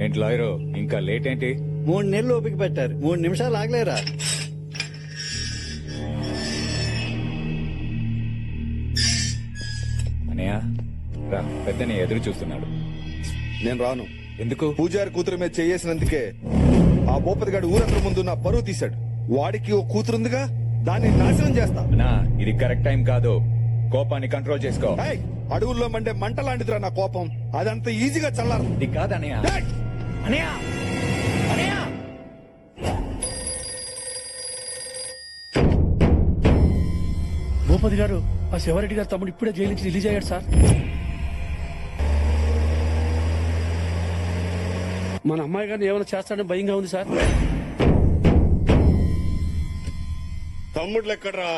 ఏంటి లాయరు ఇంకా లేట్ ఏంటి? 3 నెలలు ఓపిక పెట్టారు, 3 నిమిషాలు ఆగలేరా? అనయ్య రా, పెద్దని ఎదురు చూస్తున్నాడు. నేను రాను. ఎందుకు? పూజారి కూతురు మీద చేసినందుకే ఆ భూపతిగాడు ఊరందరి ముందు నా పరువు తీశాడు. వాడికి ఓ కూతురుందిగా, దాన్ని నాశనం చేస్తా. అన్నా ఇది కరెక్ట్ టైం కాదు, కోపాన్ని కంట్రోల్ చేసుకో. ఏయ్, అడవుల్లో మండే మంట లాంటిదిరా నా కోపం. అదంత ఈజీగా చల్లారు. ఇది కాదనయ్య. అనయ్య అనయ్య భూపతి గారు, ఆ శివారెడ్డి గారు తమ్ముడు ఇప్పుడే జైలు నుంచి రిలీజ్ అయ్యాడు సార్. మన అమ్మాయి గారిని ఏమైనా చేస్తాడని భయంగా ఉంది సార్. తమ్ముళ్ళు ఎక్కడ్రా?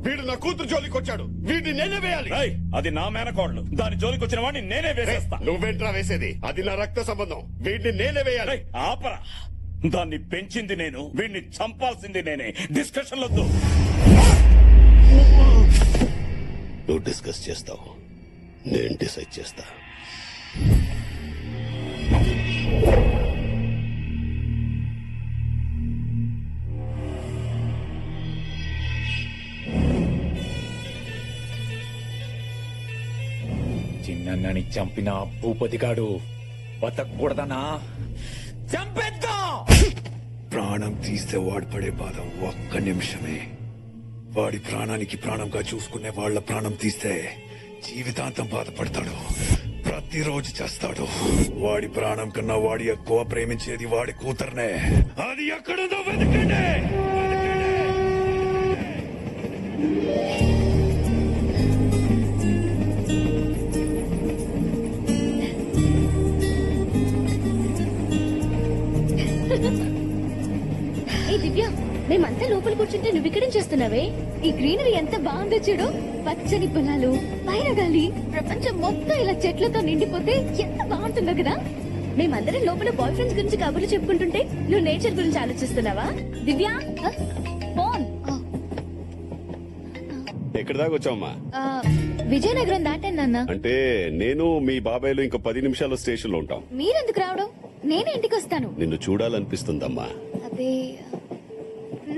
వీడు నా కూతురు జోలికి వచ్చాడు, వీడిని నేనే వేయాలి. అది నా మేనకోడలు, దాని జోలికి వచ్చిన వాడిని నేనే వేసేస్తా. నువ్వేంట్రా వేసేది? అది నా రక్త సంబంధం, వీడిని నేనే వేయాలి. ఆపరా, దాన్ని పెంచింది నేను, వీడిని చంపాల్సింది నేనే. డిస్కషన్ వద్దు. నువ్వు డిస్కస్ చేస్తావు, నేను డిసైడ్ చేస్తా. చిన్నని చంపిన భూపతిగాడు బతకూడదనా? చంపేద్దాం. ప్రాణం తీస్తే వాడు పడే బాధ ఒక్క నిమిషమే. వాడి ప్రాణానికి ప్రాణంగా చూసుకునే వాళ్ళ ప్రాణం తీస్తే జీవితాంతం బాధపడతాడు, ప్రతిరోజు చేస్తాడు. వాడి ప్రాణం కన్నా వాడి ఎక్కువ ప్రేమించేది వాడి కూతుర్నే. అది ఎక్కడుందో వెతకండి. ఏ దివ్య, మేమంతా లోపల కూర్చుంటే నువ్వు ఇక్కడేం చేస్తున్నావే? ఈ గ్రీనరీ ఎంత బాగుందో చూడు. పచ్చని పొలాలు, పైన గాలి, ప్రపంచం మొత్తం ఇలా చెట్లతో నిండిపోతే ఎంత బాగుంటుందో కదా. మేమందరం లోపల బాయ్ ఫ్రెండ్స్ గురించి కబుర్లు చెప్పుకుంటుంటే నువ్వు నేచర్ గురించి ఆలోచిస్తున్నావా? దివ్య, ఫోన్. ఎక్కడి దాకా వచ్చావమ్మా? విజయనగరం దాటాను నాన్న. అంటే నేను మీ బాబాయ్లు ఇంకో 10 నిమిషాల్లో స్టేషన్ లో ఉంటాం. మీరెందుకు రావడం? నేనే ఇంటికి వస్తాను. నిన్ను చూడాలనిపిస్తుందమ్మా. అదే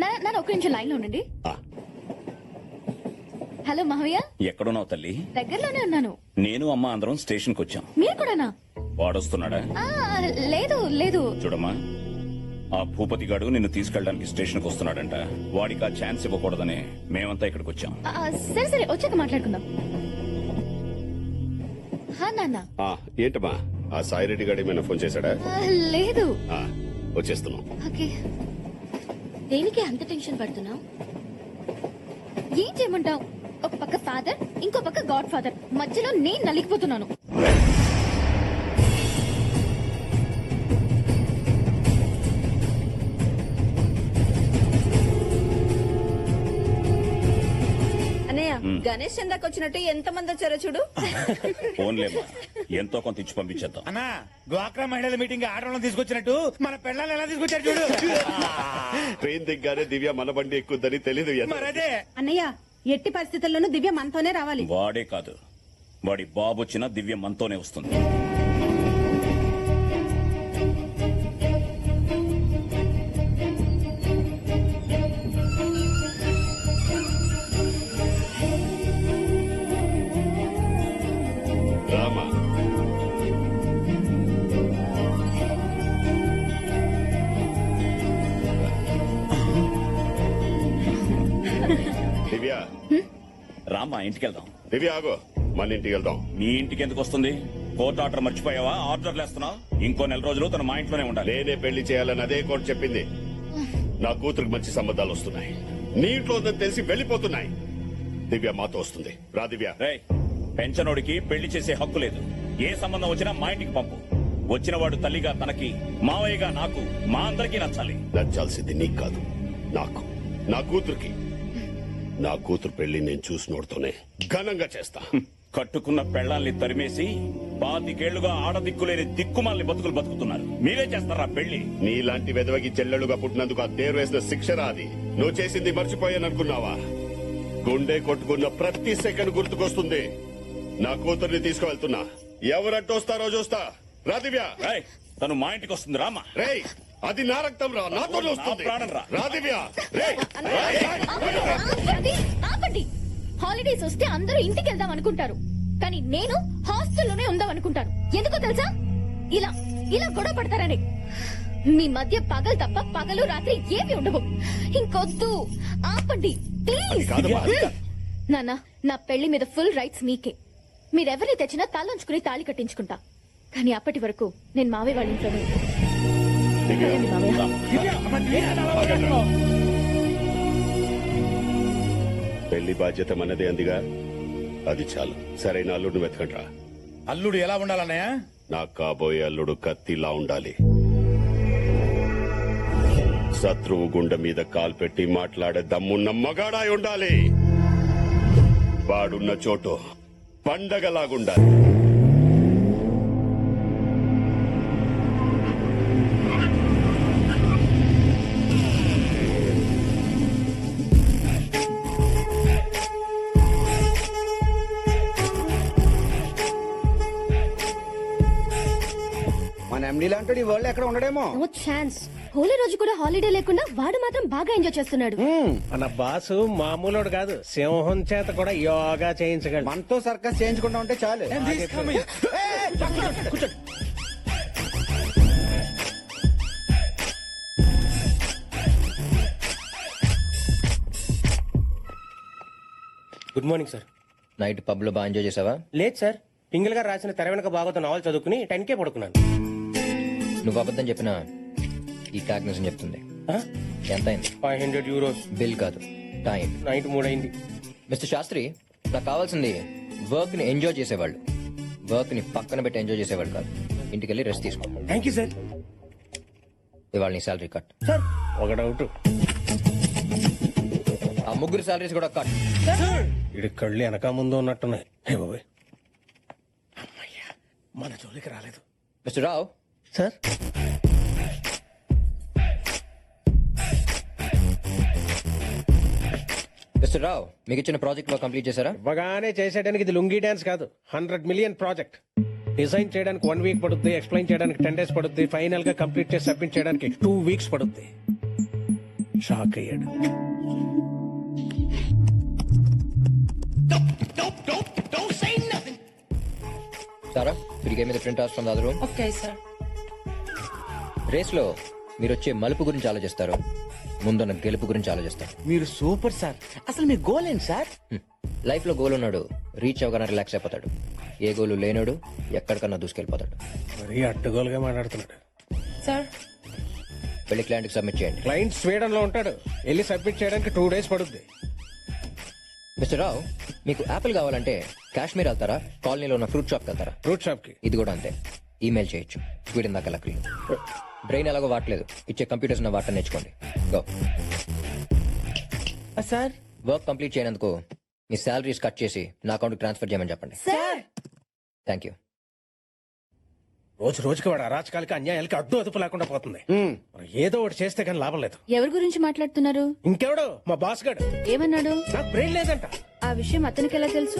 నన్ను ఒక్క నిమిషం లైన్ లో ఉండండి. హలో మావయ్య. ఎక్కడున్నావు తల్లి? దగ్గరలోనే ఉన్నాను. నేను అమ్మ అందరం స్టేషన్ కు వచ్చాం. మీరు కూడానా? వాడొస్తున్నాడా? లేదు లేదు. చూడమ్మా, ఆ భూపతి గాడు నిన్ను తీసుకెళ్ళడానికి స్టేషన్ కు వస్తున్నాడంట. వాడికి ఆ ఛాన్స్ ఇవ్వకూడదని మేమంతా ఇక్కడికి వచ్చాం. సరే సరే, వచ్చాక మాట్లాడుకుందాం. నాన్న. ఏంటమ్మా, ఆ సాయిరెడ్డి గారు ఏమైనా ఫోన్ చేశాడా? లేదు. వచ్చేస్తున్నాం. ఓకే. దేనికి అంత టెన్షన్ పడుతున్నావు? ఏం చేయమంటావు? ఒక పక్క ఫాదర్, ఇంకో పక్క గాడ్ ఫాదర్, మధ్యలో నేను నలిగిపోతున్నాను. గణేష్ చందాకి వచ్చినట్టు ఎంత మంది వచ్చారో చూడు. ఫోన్లేమ్మా, ఎంతో కొంత ఇచ్చి పంపించేద్దాం. అన్నా, డ్వాక్రా మహిళల మీటింగ్ ఆడవాళ్ళని తీసుకొచ్చినట్టు మన పిల్లల్ని ఎలా తీసుకొచ్చారు చూడు. ట్రైన్ దిగ్గానే దివ్య మన బండి ఎక్కుద్దని తెలీదు. మరదే అన్నయ్య, ఎట్టి పరిస్థితుల్లోనూ దివ్య మనతోనే రావాలి. వాడే కాదు, వాడి బాబు వచ్చిన దివ్య మనతోనే వస్తుంది. దివ్య రామ్మా ఇంటికి వెళ్దాం. దివ్య ఆగో, మన ఇంటికి వెళ్దాం. మీ ఇంటికి ఎందుకు వస్తుంది? కోర్టు ఆర్డర్ మర్చిపోయావా? ఆర్డర్లు వేస్తున్నావు. ఇంకో నెల రోజులు తను మా ఇంట్లోనే ఉండాలి. నేనే పెళ్లి చేయాలని అదే కోర్టు చెప్పింది. నా కూతురికి మంచి సంబంధాలు వస్తున్నాయి. నీ ఇంట్లో ఉందని తెలిసి వెళ్ళిపోతున్నాయి. దివ్య మాతో వస్తుంది. రా దివ్య. రేయ్, పెంచనోడికి పెళ్లి చేసే హక్కు లేదు. ఏ సంబంధం వచ్చినా మా ఇంటికి పంపు. వచ్చిన వాడు తల్లిగా తనకి, మావయ్యగా నాకు, మా అందరికీ నచ్చాలి. నచ్చాల్సింది నీకు కాదు, నాకు, నా కూతురికి. నా కూతురు పెళ్లి నేను చూసినోడుతోనే ఘనంగా చేస్తా. కట్టుకున్న పెళ్లాల్ని తరిమేసి 25 ఆడదిక్కులేని దిక్కుమాలని బతుకులు బతుకుతున్నారు. మీరే చేస్తారా పెళ్లి? నీలాంటి వెదవకి చెల్లెలుగా పుట్టినందుకు ఆ దేరు వేసిన శిక్షరా అది. నువ్వు చేసింది మర్చిపోయాననుకున్నావా? గుండె కొట్టుకున్న ప్రతి సెకండ్ గుర్తుకొస్తుంది. నా కూతుర్ని తీసుకువెళ్తున్నా. ఎవరంటూ వస్తారో చూస్తా. రా దివ్య. రేయ్, తను మా ఇంటికి వస్తుంది. రామా. రేయ్, అది నా రక్తం రా, నాతోనే వస్తుంది. నా ప్రాణం రా. రా దివ్య. రేయ్, ఆపండి. హాలిడేస్ వస్తే అందరూ ఇంటికి వెళ్దాం అనుకుంటారు, కానీ నేను హాస్టల్లోనే ఉందాం అనుకుంటాను. ఎందుకో తెలుసా? ఇలా ఇలా గొడవ పడతారని. మీ మధ్య పగలు తప్ప పగలు రాత్రి ఏమి ఉండవు. ఇంకొద్దు, ఆపండి ప్లీజ్. నాన్న, నా పెళ్లి మీద ఫుల్ రైట్స్ మీకే. మీరెవరిని తెచ్చినా తలంచుకుని తాళి కట్టించుకుంటా. కానీ అప్పటి వరకు నేను మావయ్య వాళ్ళ ఇంట్లోనే ఉంటాను. వెళ్ళండి మావయ్య. పెళ్లి బాధ్యత మనదే అందిగా, అది చాలు. సరైన అల్లుడిని వెతకండ్రా. అల్లుడు ఎలా ఉండాలన్నయ్య? నాకు కాబోయే అల్లుడు కత్తిలా ఉండాలి. శత్రువు గుండె మీద కాలు పెట్టి మాట్లాడే దమ్మున్న మగాడాయి ఉండాలి. వాడున్న చోటు పండగలాగుండాలి. మన ఎండీ లాంటి వరల్డ్ ఎక్కడ ఉండడేమో. No chance. హోలీ రోజు కూడా హాలిడే లేకుండా వాడు మాత్రం బాగా ఎంజాయ్ చేస్తున్నాడు. మన బాసు మామూలుడు కాదు, సింహం చేత కూడా యోగా చేయించగలడు. మనతో సర్కస్ చేయించుకుంటా ఉంటే చాలు. Good morning sir. Night pub లో బాగా ఎంజాయ్ చేసావా? లేదు సార్, పింగిల్ గారు రాసిన తెర వెనక బాగోతో నావల్ చదువుకుని 10K పడుకున్నాను. నువ్వు అబద్ధం చెప్పినా ఈ టాగ్నెస్ చెప్తుంది. ఎంత అయింది? 500 euros. బిల్ కాదు, టైం. నైట్ 3 అయింది. మిస్టర్ శాస్త్రి, నాకు కావాల్సింది వర్క్ ని ఎంజాయ్ చేసేవాళ్ళు, వర్క్ ని పక్కన పెట్టి ఎంజాయ్ చేసేవాళ్ళు కాదు. ఇంటికి వెళ్ళి రెస్ట్ తీసుకో. Thank you sir. ఇవాళ నీ శాలరీ కట్. సార్ ఒక డౌట్, ఆ ముగ్గురు శాలరీస్ కూడా కట్. ఇది కళ్ళు వెనక ముందు ఉన్నట్టున్నాయి. హే బాబాయ్, అమ్మయ్యా, మన జోలికి రాలేదు. మిస్టర్ రావు. సార్, మిస్టర్ రావు, మీకు ఇచ్చిన ప్రాజెక్ట్ లో కంప్లీట్ చేశారా? ఇవ్వగానే చేసేయడానికి ఇది లుంగీ డాన్స్ కాదు, 100 million ప్రాజెక్ట్. డిజైన్ చేయడానికి 1 week పడుతుంది, ఎక్స్ప్లెయిన్ చేయడానికి 10 days పడుతుంది, ఫైనల్ గా కంప్లీట్ చేసి సబ్మిట్ చేయడానికి 2 weeks పడుతుంది. షాక్ అయ్యాడు. సారా, తిరిగే మీద print out from the other room. Okay sir. Race లో మీరు వచ్చే మలుపు గురించి ఆలోచిస్తారు, ముందున్న గెలుపు గురించి ఆలోచిస్తారు. మీరు సూపర్ సార్. అసలు మీ గోల్ ఏంటి సార్? లైఫ్ లో గోల్ ఉన్నాడు రీచ్ అవగానే రిలాక్స్ అయిపోతాడు. ఏ గోలు లేనోడు ఎక్కడికన్నా దూసుకెళ్ళిపోతాడు. మరీ అడ్డగోలుగా మాట్లాడుతున్నాడు. సార్, వెళ్ళి క్లయింట్ కి సబ్మిట్ చేయండి. క్లయింట్ స్వీడన్ లో ఉంటాడు, వెళ్ళి సబ్మిట్ చేయడానికి 2 days పడుతుంది. మిస్టర్ రావు, మీకు యాపిల్ కావాలంటే కాశ్మీర్ వెళ్తారా, కాలనీలో ఉన్న ఫ్రూట్ షాప్ వెళ్తారా? ఫ్రూట్ షాప్ కి. ఇది కూడా అంతే, ఈమెయిల్ చేయొచ్చు. స్వీడన్ దాకా లక్లీ. బ్రెయిన్ ఎలాగో వాడలేదు, ఇచ్చే కంప్యూటర్స్ ఉన్న వాటర్ నేర్చుకోండి. గో. సార్, వర్క్ కంప్లీట్ చేయనందుకు మీ శాలరీస్ కట్ చేసి నా అకౌంట్ ట్రాన్స్ఫర్ చేయమని చెప్పండి. Sir, thank you. రోజు రోజుకి వాడు అరాచకాలకి అన్యాయాలకి అడ్డు అదుపు లేకుండా పోతుంది. మనం ఏదో ఒకటి చేస్తే కానీ లాభం లేదు. ఎవరి గురించి మాట్లాడుతున్నారు? ఇంకెవడు, మా బాస్ గాడు. ఏమన్నాడు? నాకు బ్రెయిన్ లేదంట. ఆ విషయం అతనికి ఎలా తెలుసు?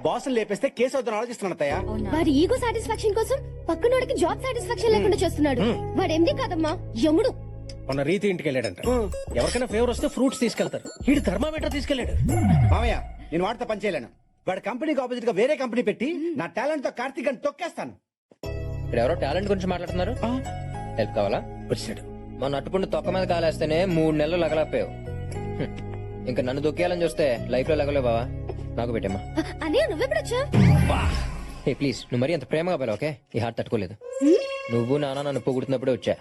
బాస్ లేపేస్తే కేసు అవుతాను ఆలోచిస్తున్నాను అత్తయ్య. వారి ఈగో సాటిస్ఫాక్షన్ కోసం పక్కనోడికి జాబ్ సాటిస్ఫాక్షన్ లేకుండా చేస్తున్నాడు. వాడు ఎండి కాదమ్మా, యముడు. మన రీతి ఇంటికి వెళ్ళాడంట. ఎవరికైనా ఫేవర్ వస్తే ఫ్రూట్స్ తీసుకెళ్తారు, వీడు థర్మామీటర్ తీసుకెళ్లాడు. మామయ్య, నేను వాడితో పని చేయలేను. వాడి కంపెనీకి ఆపోజిట్ గా వేరే కంపెనీ పెట్టి నా టాలెంట్ తో కార్తీక్ అని తొక్కేస్తాను. ఇక్కడ ఎవరో టాలెంట్ గురించి మాట్లాడుతున్నారు. హెల్ప్ కావాలా? వచ్చాడు. మన అట్టుపుండి తొక్క మీద కాలేస్తేనే 3 నెలలు లగలపోయావు. ఇంకా నన్ను దొక్కేయాలని చూస్తే లైఫ్ లో లెగలే బావా నాకు పెట్టమ్మా. అన్నయ్య నువ్వెప్పుడొచ్చా? ఏ ప్లీజ్ నువ్వు మరీ అంత ప్రేమగా పోలే ఓకే ఈ హార్ట్ తట్టుకోలేదు. నువ్వు నాన్న నన్ను పొగుడుతున్నప్పుడే వచ్చా.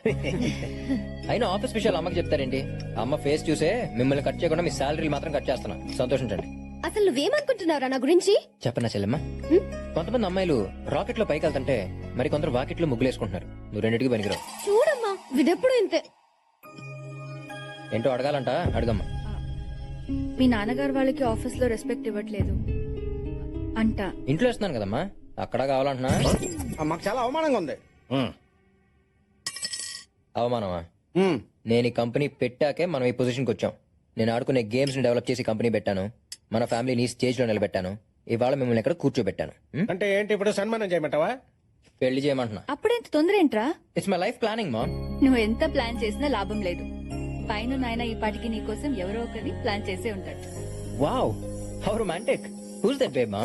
అయినా ఆఫీస్ విషయాలు అమ్మకి చెప్తారేంటి? అమ్మ ఫేస్ చూసే మిమ్మల్ని కట్ చేయకుండా మీ శాలరీలు మాత్రం కట్ చేస్తున్నా. సంతోషించండి. అసలు నువ్వేమనుకుంటున్నారా నా గురించి? చెప్పనా చెల్లెమ్మా, కొంతమంది అమ్మాయిలు రాకెట్ లో పైకి వెళ్తుంటే మరి కొందరు వాకెట్ లో ముగ్గులేసుకుంటున్నారు. నువ్వు రెండింటికి పనికిరావు. చూడమ్మా విదెప్పుడు ఇంతే. ఏంటో అడగాలంట అడగమ్మా. మీ నాన్నగారు వాళ్ళకి ఆఫీస్ లో రెస్పెక్ట్ ఇవ్వట్లేదు అంట. ఇంట్లో ఇస్తున్నాను కదమ్మా, అక్కడ కావాలంటున్నా. మాకు చాలా అవమానంగా ఉంది. అవమానమా? నేను ఈ కంపెనీ పెట్టాకే మనం ఈ పొజిషన్కి వచ్చాం. నేను ఆడుకునే గేమ్స్ ని డెవలప్ చేసి కంపెనీ పెట్టాను. మన ఫ్యామిలీని స్టేజ్ లో నిలబెట్టాను. ఇవాళ మిమ్మల్ని ఎక్కడ కూర్చోబెట్టాను. అంటే ఏంటి ఇప్పుడు సన్మానం చేయమంటావా? పెళ్లి చేయమంటున్నా. అప్పుడెంత తొందర ఏంట్రా? ఇట్స్ మై లైఫ్ ప్లానింగ్ మా. నువ్వు ఎంత ప్లాన్ చేసినా లాభం లేదు. పైన నాయన ఈ పాటికి నీ కోసం ఎవరో ఒకరిని ప్లాన్ చేసే ఉంటాడు. Wow how romantic. Who's that babe ma'am?